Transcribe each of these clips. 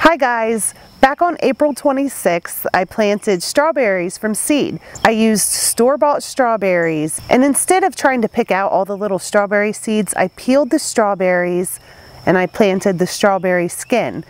Hi guys! Back on April 26th, I planted strawberries from seed. I used store-bought strawberries, and instead of trying to pick out all the little strawberry seeds, I peeled the strawberries and I planted the strawberry skin,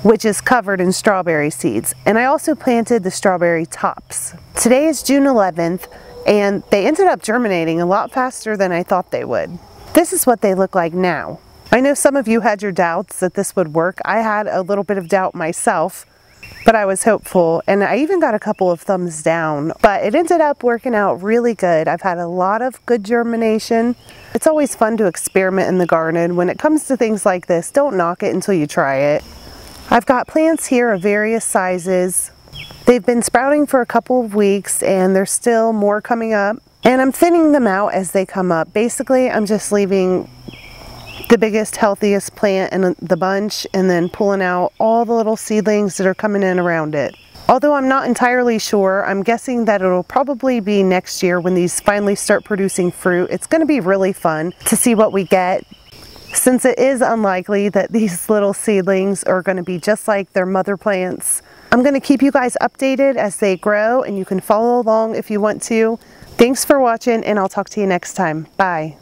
which is covered in strawberry seeds. And I also planted the strawberry tops. Today is June 11th, and they ended up germinating a lot faster than I thought they would. This is what they look like now. I know some of you had your doubts that this would work. I had a little bit of doubt myself, but I was hopeful, and I even got a couple of thumbs down, but it ended up working out really good. I've had a lot of good germination. It's always fun to experiment in the garden. When it comes to things like this, don't knock it until you try it. I've got plants here of various sizes. They've been sprouting for a couple of weeks, and there's still more coming up, and I'm thinning them out as they come up. Basically, I'm just leaving the biggest, healthiest plant in the bunch and then pulling out all the little seedlings that are coming in around it. Although I'm not entirely sure, I'm guessing that it'll probably be next year when these finally start producing fruit. It's going to be really fun to see what we get, since it is unlikely that these little seedlings are going to be just like their mother plants. I'm going to keep you guys updated as they grow, and you can follow along if you want to. Thanks for watching, and I'll talk to you next time. Bye.